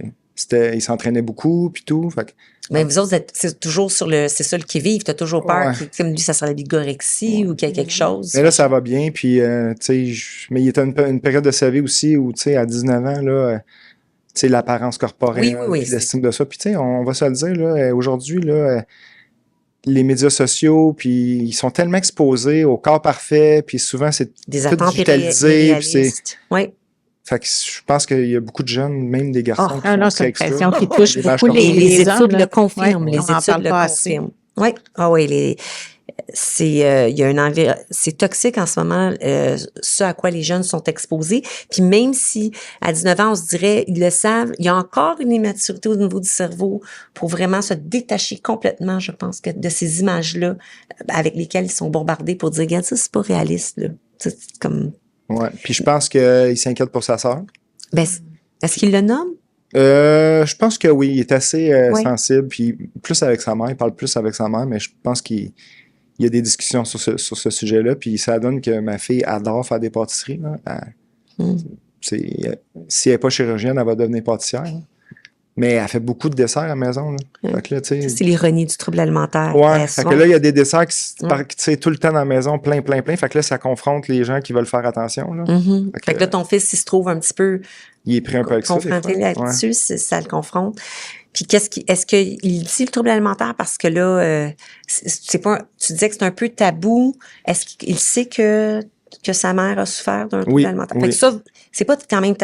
il s'entraînait beaucoup, puis tout. Fait que, mais vous autres, c'est toujours c'est ça le qui-vive, t'as toujours peur que lui, ça serait la bigorexie ou qu'il y a quelque chose. Mais là, ça va bien, puis, tu sais, mais il était une période de sa vie aussi où, tu sais, à 19 ans, là, tu sais, l'apparence corporelle, l'estime de ça. Puis, tu sais, on va se le dire, là, aujourd'hui, là, les médias sociaux, puis ils sont tellement exposés au corps parfait, puis souvent, c'est tout digitalisé. Oui. Fait que je pense qu'il y a beaucoup de jeunes, même des garçons, qui sont c'est une pression qui touche beaucoup les études hommes, le confirment. Ouais, les études le confirment. Oui. Ah oui, il y a c'est toxique en ce moment, ce à quoi les jeunes sont exposés. Puis même si à 19 ans, on se dirait, ils le savent, il y a encore une immaturité au niveau du cerveau pour vraiment se détacher complètement, je pense, de ces images-là avec lesquelles ils sont bombardés pour dire, regarde, ça, c'est pas réaliste, là. C'est comme... Ouais. Puis je pense qu'il s'inquiète pour sa sœur. Ben, est-ce qu'il le nomme? Je pense que oui, il est assez Oui. sensible, puis plus avec sa mère, il parle plus avec sa mère, mais je pense qu'il y a des discussions sur ce sujet-là, puis ça donne que ma fille adore faire des pâtisseries. Là. Si elle n'est pas chirurgienne, elle va devenir pâtissière. Là. Mais elle fait beaucoup de desserts à la maison. Là. Fait que là, Ça, c'est l'ironie du trouble alimentaire. Ouais, fait que là, il y a des desserts qui tout le temps dans la maison, plein. Fait que là, ça confronte les gens qui veulent faire attention. Là. Fait que là, ton fils, il se trouve un petit peu il est pris un peu avec ça, confronté là-dessus, ça le confronte. Puis est-ce qu'il dit le trouble alimentaire parce que là, c'est pas, tu disais que c'est un peu tabou. Est-ce qu'il sait que sa mère a souffert d'un trouble alimentaire? Fait que ça, c'est pas quand même,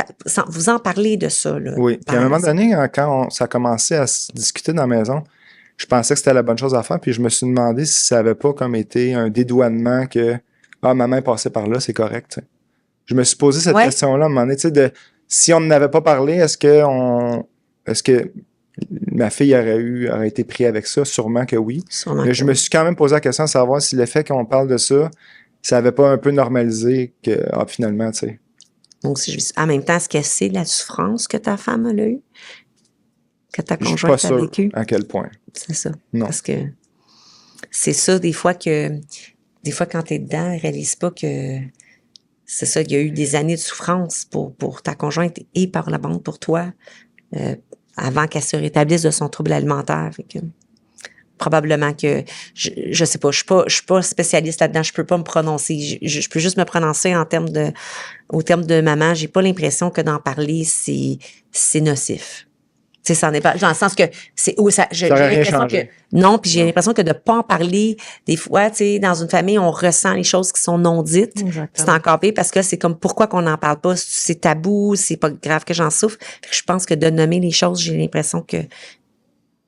vous en parlez de ça, là. Oui. Puis à un moment donné, quand ça a commencé à se discuter dans la maison, je pensais que c'était la bonne chose à faire, puis je me suis demandé si ça avait pas comme été un dédouanement que, ma main passait par là, c'est correct, t'sais. Je me suis posé cette question-là à un moment donné, tu sais, si on n'avait pas parlé, est-ce que ma fille aurait été prise avec ça? Sûrement que oui. Mais je me suis quand même posé la question de savoir si le fait qu'on parle de ça, ça avait pas un peu normalisé que, finalement, tu sais. Donc, en même temps, est-ce qu'elle sait la souffrance que ta femme a eue? Que ta conjointe a vécu? Je suis pas sûr à quel point. C'est ça. Non. Parce que c'est ça, des fois, quand t'es dedans, elle réalise pas que c'est ça, il y a eu des années de souffrance pour ta conjointe et par la bande pour toi, avant qu'elle se rétablisse de son trouble alimentaire. Fait que, probablement que, je sais pas, je suis pas spécialiste là-dedans, je peux pas me prononcer. Je peux juste me prononcer au terme de maman. J'ai pas l'impression que d'en parler, c'est nocif. Tu sais, ça n'est pas, dans le sens que j'ai l'impression que, non, puis j'ai l'impression que de pas en parler, des fois, tu sais, dans une famille, on ressent les choses qui sont non dites. Exactement. C'est encore pire parce que c'est comme, pourquoi qu'on n'en parle pas? C'est tabou, c'est pas grave que j'en souffre. Je pense que de nommer les choses, j'ai l'impression que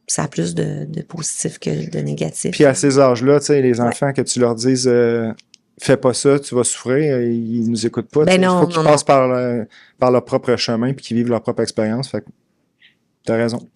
ça a plus de positif que de négatif. Puis à ces âges-là, tu sais, les enfants, que tu leur dises, fais pas ça, tu vas souffrir, ils nous écoutent pas. Ben non, il faut qu'ils passent par leur propre chemin puis qu'ils vivent leur propre expérience. Fait que t'as raison.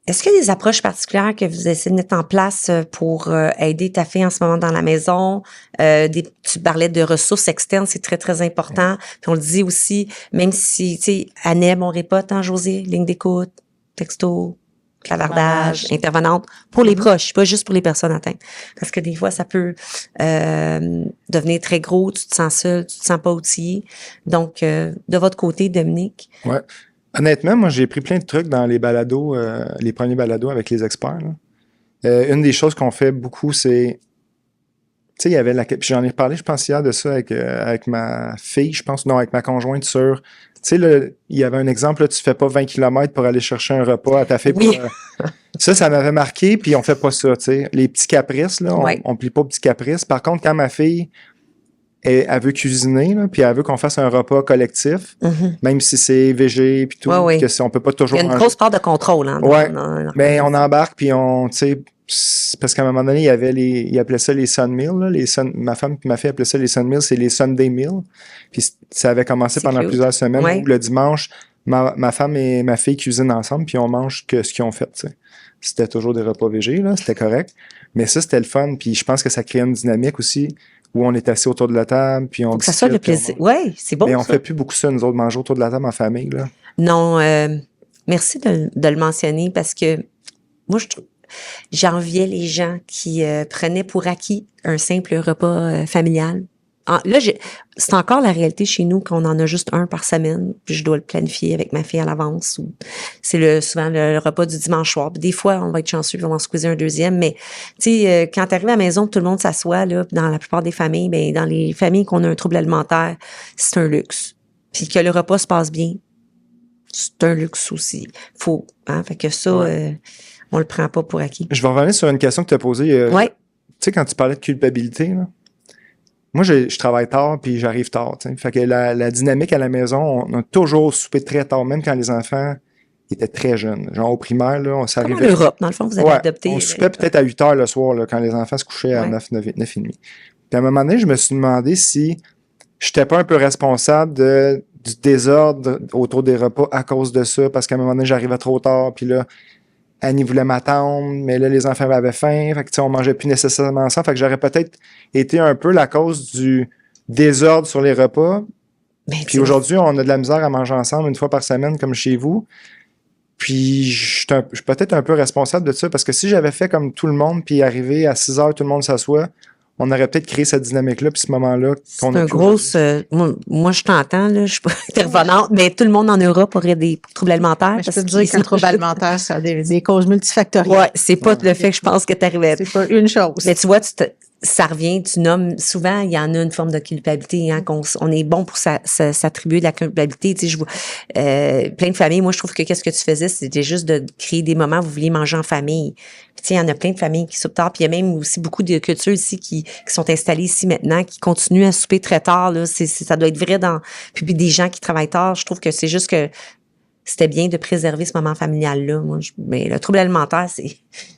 Est-ce qu'il y a des approches particulières que vous essayez de mettre en place pour aider ta fille en ce moment dans la maison? Tu parlais de ressources externes, c'est très, très important. Puis on le dit aussi, même si, tu sais, ANEB, on répète, hein, José, ligne d'écoute, texto, clavardage, intervenante, pour les proches, pas juste pour les personnes atteintes. Parce que des fois, ça peut devenir très gros, tu te sens seul, tu te sens pas outillé. Donc, de votre côté, Dominique? Ouais. Honnêtement, moi, j'ai pris plein de trucs dans les balados, les premiers balados avec les experts. Là. Une des choses qu'on fait beaucoup, c'est... Tu sais, il y avait puis j'en ai parlé, je pense, hier de ça avec ma fille, je pense, non, avec ma conjointe sur... Tu sais, il y avait un exemple, là, tu fais pas 20 km pour aller chercher un repas à ta fille. Oui. Ça m'avait marqué, puis on fait pas ça, tu sais. Les petits caprices, là, on plie pas aux petits caprices. Par contre, quand ma fille... Elle veut cuisiner, là, puis elle veut qu'on fasse un repas collectif, même si c'est végé puis tout, que si on peut pas toujours. Il y a une grosse part de contrôle, hein. Mais on embarque puis on, tu sais, parce qu'à un moment donné, il appelait ça les Sun Meals, là, ma femme et ma fille appelaient ça les Sun Meals, c'est les Sunday Meals. Puis ça avait commencé pendant plusieurs semaines où le dimanche, ma femme et ma fille cuisinent ensemble puis on mange que ce qu'ils ont fait, tu sais. C'était toujours des repas végés, là, c'était correct. Mais ça, c'était le fun, puis je pense que ça crée une dynamique aussi où on est assis autour de la table, puis on... Faut que ça soit le plaisir. Oui, c'est bon. Mais on fait plus beaucoup ça, nous autres, manger autour de la table en famille, là. Non, merci de le mentionner parce que moi, j'enviais les gens qui prenaient pour acquis un simple repas familial. Là, c'est encore la réalité chez nous qu'on en a juste un par semaine, puis je dois le planifier avec ma fille à l'avance. C'est souvent le repas du dimanche soir. Puis des fois, on va être chanceux, puis on va en squeezer un deuxième. Mais tu sais, quand tu arrives à la maison, tout le monde s'assoit là. Dans la plupart des familles, ben dans les familles qu'on a un trouble alimentaire, c'est un luxe. Puis que le repas se passe bien, c'est un luxe aussi. Fait que ça, on le prend pas pour acquis. Je vais revenir sur une question que tu as posée. Tu sais, quand tu parlais de culpabilité, là. Moi, je travaille tard puis j'arrive tard. T'sais. Fait que la dynamique à la maison, on a toujours soupé très tard, même quand les enfants étaient très jeunes. Genre au primaire, là, on s'arrivait... Comme en Europe, dans le fond, vous avez adopté... On soupait peut-être à 8 heures le soir, là, quand les enfants se couchaient à 9 et demi. Puis à un moment donné, je me suis demandé si j'étais pas un peu responsable du désordre autour des repas à cause de ça, parce qu'à un moment donné, j'arrivais trop tard, puis là, Annie voulait m'attendre, mais là, les enfants avaient faim. Fait que, on mangeait plus nécessairement ça. Fait que j'aurais peut-être été un peu la cause du désordre sur les repas. Ben, Puis aujourd'hui, on a de la misère à manger ensemble une fois par semaine, comme chez vous. Puis je suis peut-être un peu responsable de ça, parce que si j'avais fait comme tout le monde, puis arrivé à 6 heures, tout le monde s'assoit, on aurait peut-être créé cette dynamique-là, puis ce moment-là qu'on a un gros... moi, je t'entends, là, je suis pas intervenante, mais tout le monde en Europe aurait des troubles alimentaires. Mais je peux te dire qu'un trouble alimentaire, ça a des causes multifactorielles. Ouais, c'est pas le fait que je pense que tu arrivais. C'est pas une chose. Mais tu vois, ça revient, tu nommes, souvent, il y en a une forme de culpabilité, hein, on est bon pour s'attribuer de la culpabilité. Tu sais, je vois, plein de familles, moi, je trouve que qu'est-ce que tu faisais, c'était juste de créer des moments où vous vouliez manger en famille. Puis, tu sais, il y en a plein de familles qui soupent tard, puis il y a même aussi beaucoup de cultures ici qui sont installées ici maintenant, qui continuent à souper très tard, là. Ça doit être vrai puis des gens qui travaillent tard. Je trouve que c'est juste que c'était bien de préserver ce moment familial-là. Mais le trouble alimentaire,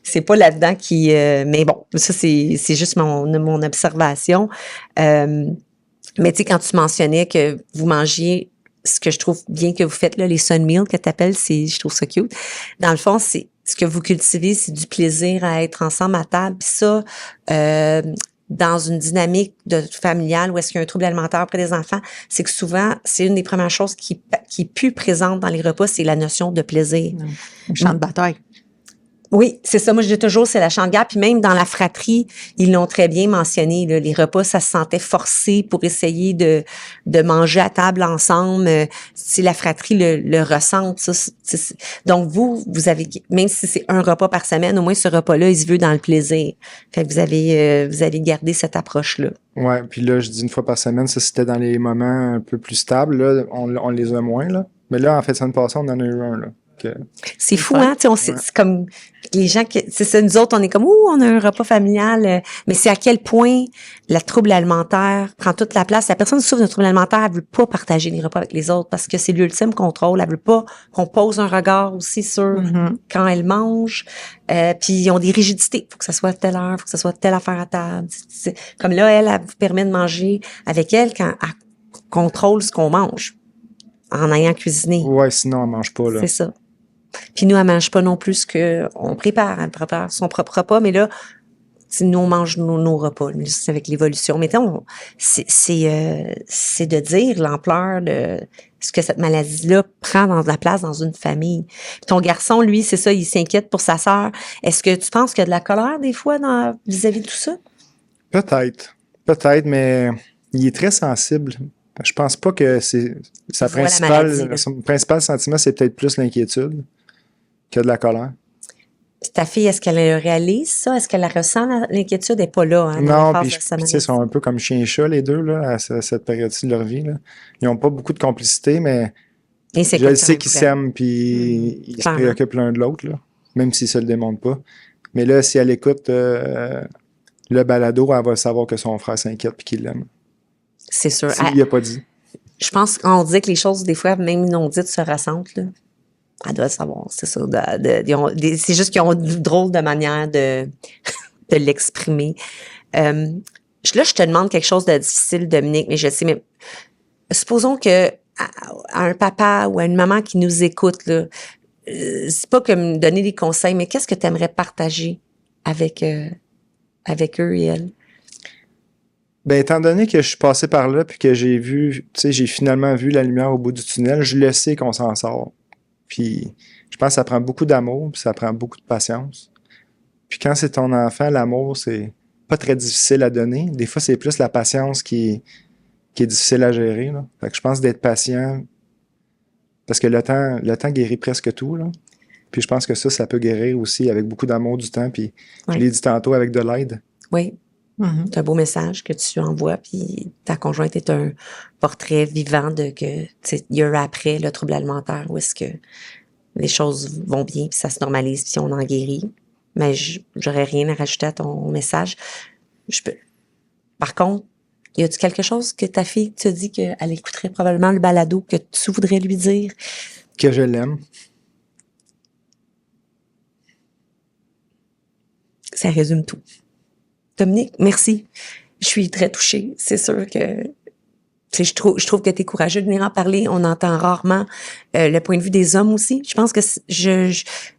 c'est pas là-dedans qui... mais bon, ça, c'est juste mon observation. Mais tu sais, quand tu mentionnais que vous mangiez, ce que je trouve bien que vous faites, là, les Sun Meals que tu appelles, je trouve ça cute. Dans le fond, c'est ce que vous cultivez, c'est du plaisir à être ensemble à table. Puis ça, dans une dynamique familiale où est-ce qu'il y a un trouble alimentaire auprès des enfants, c'est que souvent, c'est une des premières choses qui est plus présente dans les repas, c'est la notion de plaisir. Un champ de bataille. Oui, c'est ça. Moi, je dis toujours, c'est la champ de guerre. Puis même dans la fratrie, ils l'ont très bien mentionné. Là, les repas, ça se sentait forcé pour essayer de manger à table ensemble. Si la fratrie le ressent, ça, donc vous avez, même si c'est un repas par semaine, au moins ce repas-là, il se veut dans le plaisir. Fait que vous avez gardé cette approche-là. Ouais, puis là, je dis une fois par semaine, ça c'était dans les moments un peu plus stables. Là, on les a moins, là. Mais là, en fait, semaine passée, on en a eu un, là. C'est fou, hein? C'est comme les gens c'est ça, nous autres, on est comme on a un repas familial, mais c'est à quel point le trouble alimentaire prend toute la place. La personne qui souffre d'un trouble alimentaire, elle veut pas partager les repas avec les autres parce que c'est l'ultime contrôle. Elle veut pas qu'on pose un regard aussi sur quand elle mange. Puis ils ont des rigidités. Faut que ça soit à telle heure, faut que ça soit telle affaire à table. Comme là, elle vous permet de manger avec elle quand elle contrôle ce qu'on mange en ayant cuisiné. Ouais, sinon, elle mange pas, là. C'est ça. Puis nous, elle mange pas non plus ce qu'on prépare. Elle prépare son propre repas, mais là, nous, on mange nos repas. C'est avec l'évolution. Mais c'est de dire l'ampleur de ce que cette maladie-là prend dans la place dans une famille. Puis ton garçon, lui, c'est ça, il s'inquiète pour sa sœur. Est-ce que tu penses qu'il y a de la colère des fois vis-à-vis de tout ça? Peut-être, mais il est très sensible. Je pense pas que c'est son principal sentiment, c'est peut-être plus l'inquiétude que de la colère. Puis ta fille, est-ce qu'elle réalise ça? Est-ce qu'elle la ressent, l'inquiétude n'est pas là? Hein, non, puis ils sont un peu comme chien et chat, les deux, là, à cette période-ci de leur vie. Là. Ils n'ont pas beaucoup de complicité, mais je sais qu'ils s'aiment, puis ils se préoccupent l'un de l'autre, là, même s'ils se le démontrent pas. Mais là, si elle écoute le balado, elle va savoir que son frère s'inquiète puis qu'il l'aime. C'est sûr. S'il n'y a pas dit. Je pense qu'on dit que les choses, des fois, même non dites, se ressentent, là. Elle doit le savoir, c'est ça. C'est juste qu'ils ont une drôle de manière de l'exprimer. Là, je te demande quelque chose de difficile, Dominique, mais je sais, mais supposons que à un papa ou à une maman qui nous écoute, là, c'est pas comme donner des conseils, mais qu'est-ce que tu aimerais partager avec eux et elles? Ben, étant donné que je suis passé par là puis que j'ai finalement vu la lumière au bout du tunnel, je le sais qu'on s'en sort. Puis je pense que ça prend beaucoup d'amour, puis ça prend beaucoup de patience. Puis quand c'est ton enfant, l'amour, c'est pas très difficile à donner. Des fois, c'est plus la patience qui est difficile à gérer, là. Fait que je pense d'être patient, parce que le temps guérit presque tout, là. Puis je pense que ça peut guérir aussi avec beaucoup d'amour du temps, puis je l'ai dit tantôt, avec de l'aide. Oui. C'est un beau message que tu envoies, puis ta conjointe est un portrait vivant de que, il y a après le trouble alimentaire où est-ce que les choses vont bien, puis ça se normalise, puis on en guérit. Mais j'aurais rien à rajouter à ton message. Par contre, y a-tu quelque chose que ta fille te dit qu'elle écouterait probablement le balado, que tu voudrais lui dire? Que je l'aime. Ça résume tout. Dominique, merci. Je suis très touchée. C'est sûr que je trouve que tu es courageux de venir en parler. On entend rarement le point de vue des hommes aussi. Je pense que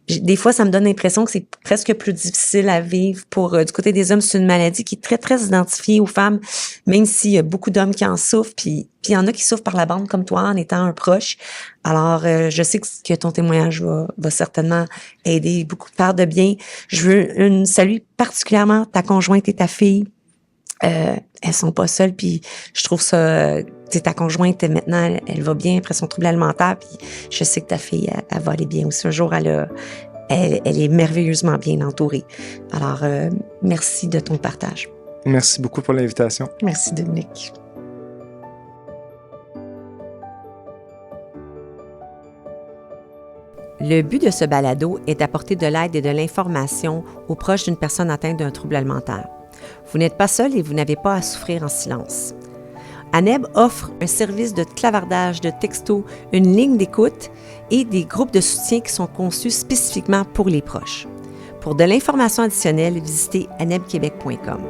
des fois, ça me donne l'impression que c'est presque plus difficile à vivre pour du côté des hommes. C'est une maladie qui est très, très identifiée aux femmes, même s'il y a beaucoup d'hommes qui en souffrent. Puis il y en a qui souffrent par la bande comme toi en étant un proche. Alors, je sais que ton témoignage va certainement aider beaucoup de faire de bien. Je veux saluer particulièrement ta conjointe et ta fille. Elles sont pas seules, puis je trouve ça... ta conjointe, maintenant, elle va bien après son trouble alimentaire, puis je sais que ta fille, elle va aller bien aussi. Un jour, elle est merveilleusement bien entourée. Alors, merci de ton partage. Merci beaucoup pour l'invitation. Merci, Dominique. Le but de ce balado est d'apporter de l'aide et de l'information aux proches d'une personne atteinte d'un trouble alimentaire. Vous n'êtes pas seul et vous n'avez pas à souffrir en silence. ANEB offre un service de clavardage de textos, une ligne d'écoute et des groupes de soutien qui sont conçus spécifiquement pour les proches. Pour de l'information additionnelle, visitez anebquebec.com.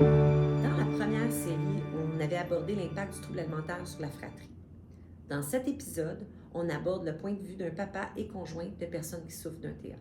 Dans la première série, on avait abordé l'impact du trouble alimentaire sur la fratrie. Dans cet épisode, on aborde le point de vue d'un papa et conjoint de personnes qui souffrent d'un TA.